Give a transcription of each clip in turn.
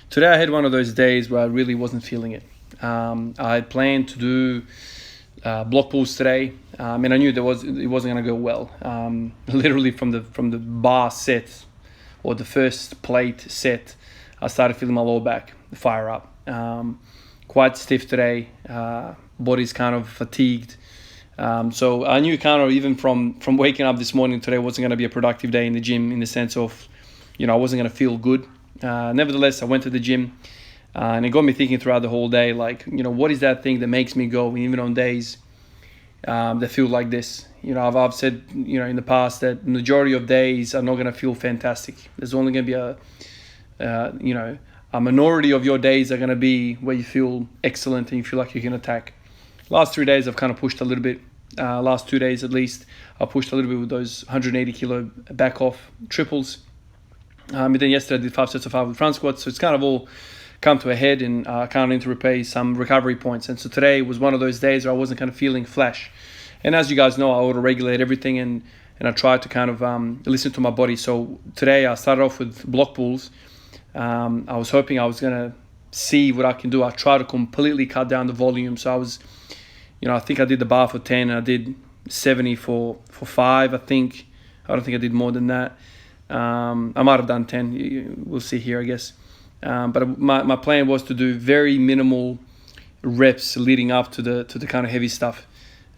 Today I had one of those days where I really wasn't feeling it. I had planned to do block pulls today, and I knew it wasn't going to go well. Literally from the bar set or the first plate set, I started feeling my lower back fire up. Quite stiff today. Body's kind of fatigued. So I knew kind of even from waking up this morning today wasn't going to be a productive day in the gym, in the sense of, I wasn't going to feel good. Nevertheless, I went to the gym, and it got me thinking throughout the whole day, like, what is that thing that makes me go, even on days that feel like this? I've said, in the past that the majority of days are not going to feel fantastic. There's only going to be a minority of your days are going to be where you feel excellent and you feel like you can attack. Last 3 days, I've kind of pushed a little bit. Last 2 days, at least, I pushed a little bit with those 180 kilo back off triples. And then yesterday I did 5 sets of 5 with front squats. So it's kind of all come to a head, and I kind of need to repay some recovery points. And so today was one of those days where I wasn't kind of feeling flash. And as you guys know, I auto-regulate everything, and I try to kind of listen to my body. So today I started off with block pulls. I was hoping I was going to see what I can do. I tried to completely cut down the volume. So I was, I think I did the bar for 10, and I did 70 for 5, I think. I don't think I did more than that. I might have done 10. We'll see here, I guess. But my plan was to do very minimal reps leading up to the kind of heavy stuff.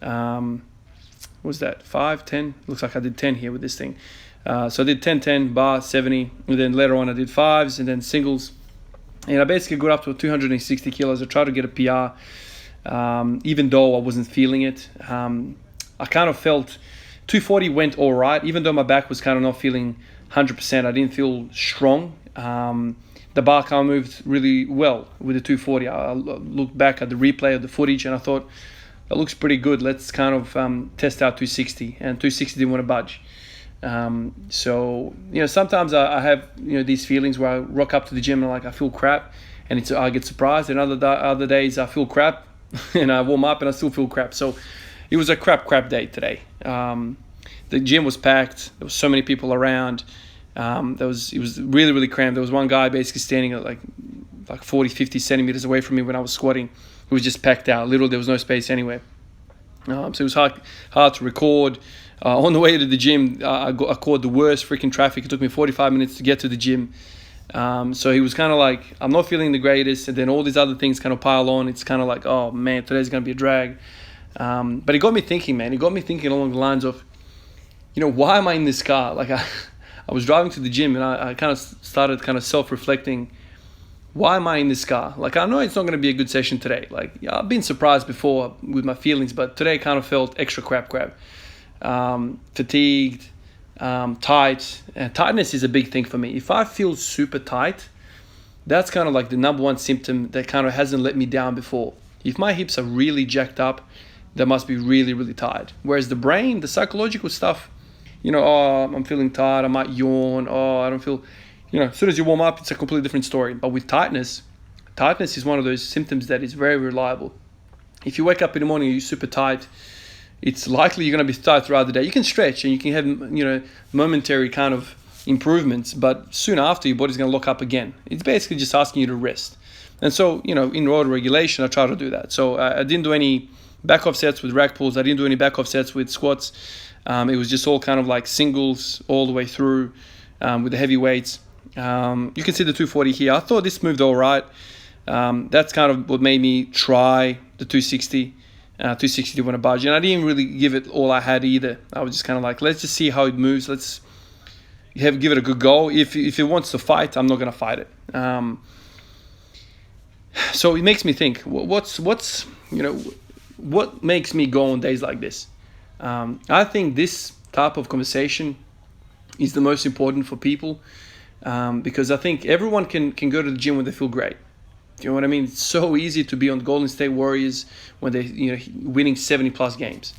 What was that? 5, 10? Looks like I did 10 here with this thing. So I did 10, bar, 70. And then later on I did 5s and then singles. And I basically got up to 260 kilos. I tried to get a PR. Even though I wasn't feeling it. I kind of felt 240 went all right. Even though my back was kind of not feeling 100%, I didn't feel strong. The bar kind of moved really well with the 240. I looked back at the replay of the footage and I thought, that looks pretty good. Let's kind of test out 260. And 260 didn't want to budge. So, sometimes I have, these feelings where I rock up to the gym and I feel crap, and I get surprised. And other days I feel crap and I warm up and I still feel crap. So it was a crap day today. The gym was packed. There was so many people around. It was really, really cramped. There was one guy basically standing at like 40, 50 centimeters away from me when I was squatting. It was just packed out. Literally, there was no space anywhere. So it was hard to record. On the way to the gym, I caught the worst freaking traffic. It took me 45 minutes to get to the gym. So he was kind of like, I'm not feeling the greatest. And then all these other things kind of pile on. It's kind of like, oh man, today's going to be a drag. But it got me thinking, man. It got me thinking along the lines of, why am I in this car? Like I was driving to the gym and I kind of started kind of self-reflecting. Why am I in this car? Like, I know it's not going to be a good session today. Like, I've been surprised before with my feelings, but today kind of felt extra crap. Fatigued, tight. And tightness is a big thing for me. If I feel super tight, that's kind of like the number one symptom that kind of hasn't let me down before. If my hips are really jacked up, that must be really, really tired. Whereas the brain, the psychological stuff, I'm feeling tired, I might yawn, I don't feel, as soon as you warm up, it's a completely different story. But with tightness is one of those symptoms that is very reliable. If you wake up in the morning and you're super tight, it's likely you're going to be tight throughout the day. You can stretch and you can have, momentary kind of improvements, but soon after your body's going to lock up again. It's basically just asking you to rest. And so, in auto regulation, I try to do that. So I didn't do any back off sets with rack pulls. I didn't do any back off sets with squats. It was just all kind of like singles all the way through with the heavy weights. You can see the 240 here. I thought this moved all right. That's kind of what made me try the 260. 260 didn't want to budge. And I didn't really give it all I had either. I was just kind of like, let's just see how it moves. Let's give it a good go. If it wants to fight, I'm not going to fight it. So it makes me think, what makes me go on days like this? I think this type of conversation is the most important for people, because I think everyone can go to the gym when they feel great. You know what I mean? It's so easy to be on the Golden State Warriors when they winning 70 plus games.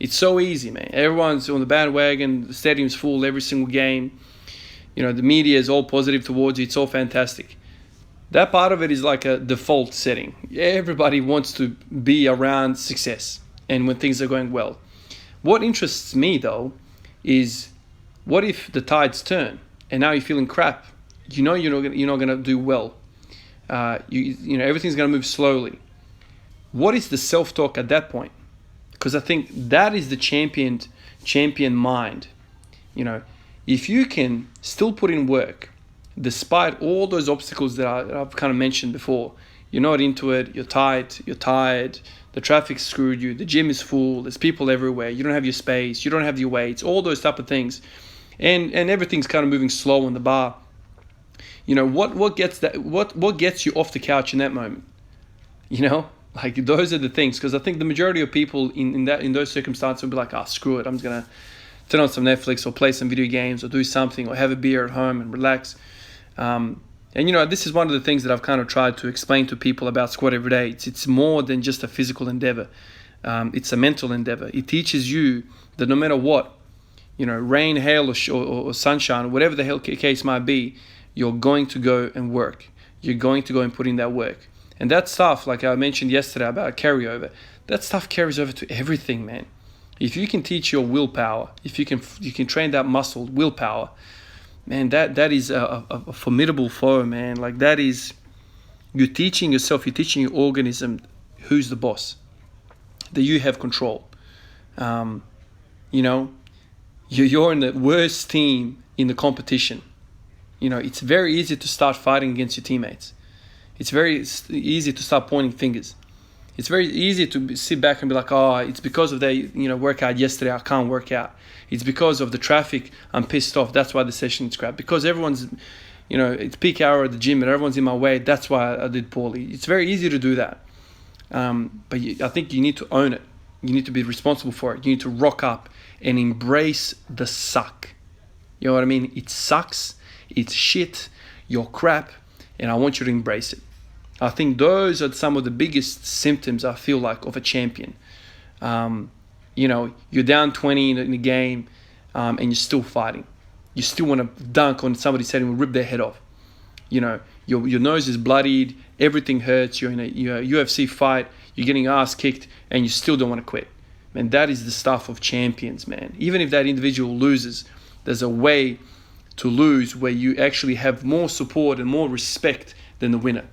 It's so easy, man. Everyone's on the bandwagon. The stadium's full every single game. The media is all positive towards you. It's all fantastic. That part of it is like a default setting. Everybody wants to be around success and when things are going well. What interests me, though, is what if the tides turn and now you're feeling crap? You're not going to do well. Everything's going to move slowly. What is the self-talk at that point? Because I think that is the champion mind. If you can still put in work, despite all those obstacles that I've kind of mentioned before, you're not into it, you're tired, the traffic screwed you, the gym is full, there's people everywhere, you don't have your space, you don't have your weights, all those type of things, and everything's kind of moving slow on the bar. What gets you off the couch in that moment? Like those are the things, because I think the majority of people in those circumstances will be like, screw it, I'm just gonna turn on some Netflix or play some video games or do something or have a beer at home and relax. This is one of the things that I've kind of tried to explain to people about squat every day. It's more than just a physical endeavor. It's a mental endeavor. It teaches you that no matter what, rain, hail, or sunshine, whatever the hell case might be, you're going to go and work. You're going to go and put in that work. And that stuff, like I mentioned yesterday about carryover, that stuff carries over to everything, man. If you can teach your willpower, if you can train that muscle, willpower, man, that is a formidable foe, man. Like that is, you're teaching yourself, you're teaching your organism who's the boss, that you have control. You're in the worst team in the competition. It's very easy to start fighting against your teammates. It's very easy to start pointing fingers. It's very easy to sit back and be like, it's because of the workout yesterday, I can't work out. It's because of the traffic, I'm pissed off. That's why the session is crap. Because everyone's, it's peak hour at the gym and everyone's in my way. That's why I did poorly. It's very easy to do that. But I think you need to own it. You need to be responsible for it. You need to rock up and embrace the suck. You know what I mean? It sucks. It's shit. You're crap. And I want you to embrace it. I think those are some of the biggest symptoms, I feel like, of a champion. You're down 20 in the game and you're still fighting. You still want to dunk on somebody's head and rip their head off. Your nose is bloodied, everything hurts, you're in a UFC fight, you're getting your ass kicked, and you still don't want to quit. Man, that is the stuff of champions, man. Even if that individual loses, there's a way to lose where you actually have more support and more respect than the winner.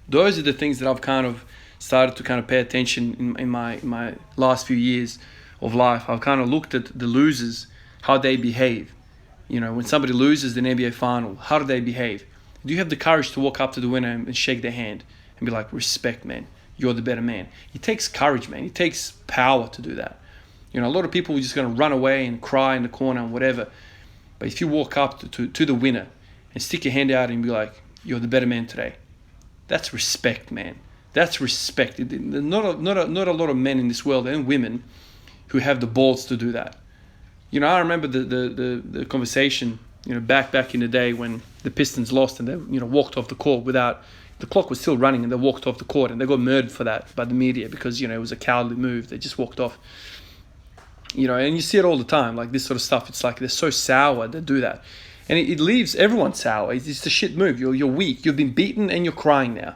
Those are the things that I've kind of started to kind of pay attention in my last few years of life. I've kind of looked at the losers, how they behave. When somebody loses the NBA final, how do they behave? Do you have the courage to walk up to the winner and shake their hand and be like, respect, man, you're the better man? It takes courage, man. It takes power to do that. A lot of people are just going to run away and cry in the corner and whatever. But if you walk up to the winner and stick your hand out and be like, you're the better man today, that's respect, man. That's respect. Not a lot of men in this world and women who have the balls to do that. I remember the conversation, back in the day when the Pistons lost and they, walked off the court without, the clock was still running and they walked off the court and they got murdered for that by the media because, it was a cowardly move. They just walked off. And you see it all the time, like this sort of stuff. It's like they're so sour, they do that. And it leaves everyone sour. It's a shit move. You're weak. You've been beaten and you're crying now.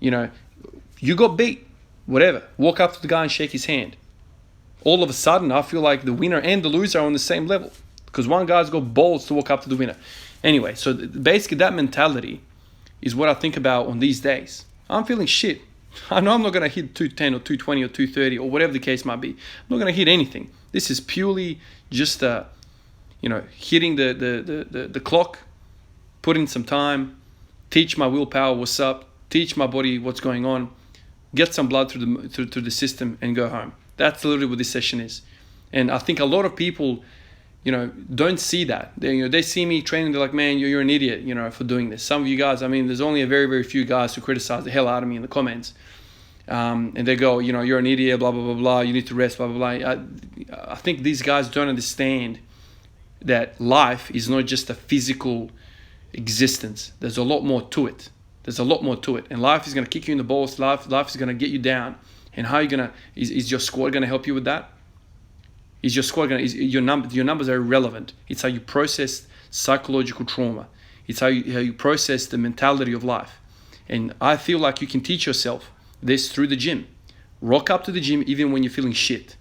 You got beat. Whatever. Walk up to the guy and shake his hand. All of a sudden, I feel like the winner and the loser are on the same level. Because one guy's got balls to walk up to the winner. Anyway, so basically that mentality is what I think about on these days. I'm feeling shit. I know I'm not going to hit 210 or 220 or 230 or whatever the case might be. I'm not going to hit anything. This is purely just hitting the clock, put in some time, teach my willpower what's up, teach my body what's going on, get some blood through the system and go home. That's literally what this session is. And I think a lot of people, don't see that. They see me training, they're like, man, you're an idiot, for doing this. Some of you guys, there's only a very, very few guys who criticize the hell out of me in the comments. And they go, you're an idiot, blah, blah, blah, blah, you need to rest, blah, blah, blah. I think these guys don't understand that life is not just a physical existence. There's a lot more to it. And life is going to kick you in the balls. Life is going to get you down. And how are you going to, is your squad going to help you with that? Is your squad going to, your numbers are irrelevant. It's how you process psychological trauma. It's how you process the mentality of life. And I feel like you can teach yourself this through the gym. Rock up to the gym even when you're feeling shit.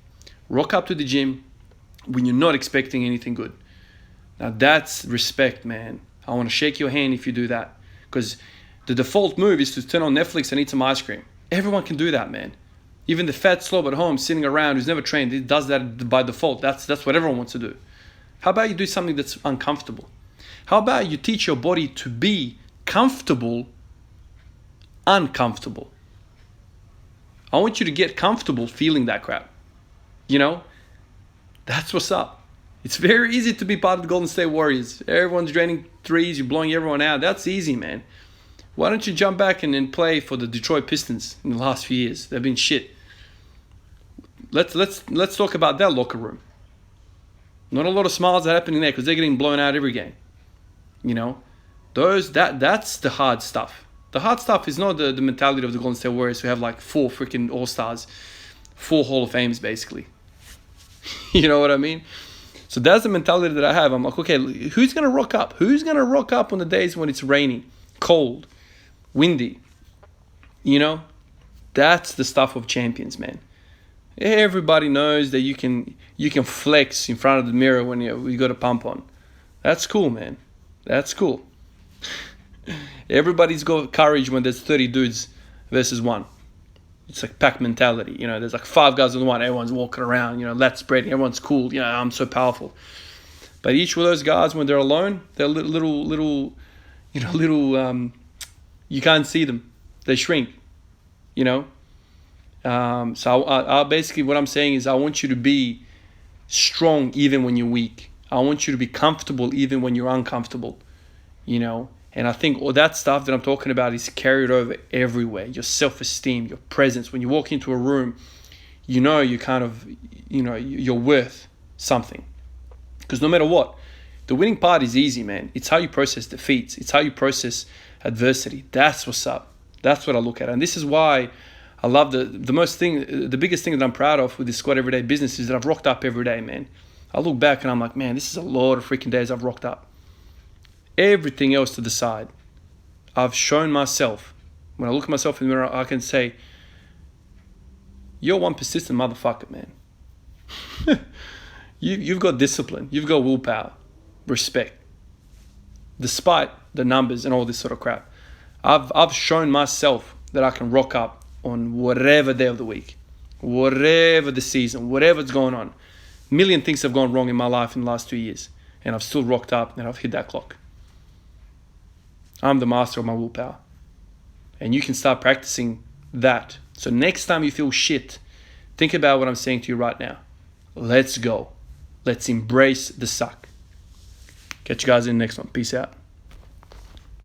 Rock up to the gym when you're not expecting anything good. Now that's respect, man. I want to shake your hand if you do that. Because The default move is to turn on Netflix and eat some ice cream. Everyone can do that, man. Even the fat slob at home sitting around who's never trained, he does that by default. That's what everyone wants to do. How about you do something that's uncomfortable? How about you teach your body to be comfortable, uncomfortable? I want you to get comfortable feeling that crap. You know, that's what's up. It's very easy to be part of the Golden State Warriors. Everyone's draining threes, you're blowing everyone out. That's easy, man. Why don't you jump back and then play for the Detroit Pistons in the last few years? They've been shit. Let's talk about that locker room. Not a lot of smiles are happening there because they're getting blown out every game. You know, that's the hard stuff. The hard stuff is not the mentality of the Golden State Warriors who have like 4 freaking All-Stars, 4 Hall of Fames basically. You know what I mean? So that's the mentality that I have. I'm like, okay, who's going to rock up? Who's going to rock up on the days when it's rainy, cold, windy? You know, that's the stuff of champions, man. Everybody knows that you can flex in front of the mirror when you got a pump on. That's cool, man. That's cool. Everybody's got courage when there's 30 dudes versus 1. It's like pack mentality. You know, there's like 5 guys on 1. Everyone's walking around, you know, let's spread. Everyone's cool. You know, I'm so powerful. But each of those guys, when they're alone, they're little, you can't see them. They shrink, you know. So I basically what I'm saying is I want you to be strong even when you're weak. I want you to be comfortable even when you're uncomfortable, you know. And I think all that stuff that I'm talking about is carried over everywhere. Your self-esteem, your presence. When you walk into a room, you know you kind of, you know, you're worth something. Because no matter what, the winning part is easy, man. It's how you process defeats. It's how you process adversity. That's what's up. That's what I look at. And this is why I love the biggest thing that I'm proud of with this Squat Everyday business is that I've rocked up every day, man. I look back and I'm like, man, this is a lot of freaking days I've rocked up. Everything else to the side. I've shown myself. When I look at myself in the mirror, I can say, you're one persistent motherfucker, man. You've got discipline. You've got willpower. Respect. Despite the numbers and all this sort of crap. I've shown myself that I can rock up on whatever day of the week. Whatever the season. Whatever's going on. A million things have gone wrong in my life in the last 2 years. And I've still rocked up and I've hit that clock. I'm the master of my willpower. And you can start practicing that. So next time you feel shit, think about what I'm saying to you right now. Let's go. Let's embrace the suck. Catch you guys in the next one. Peace out.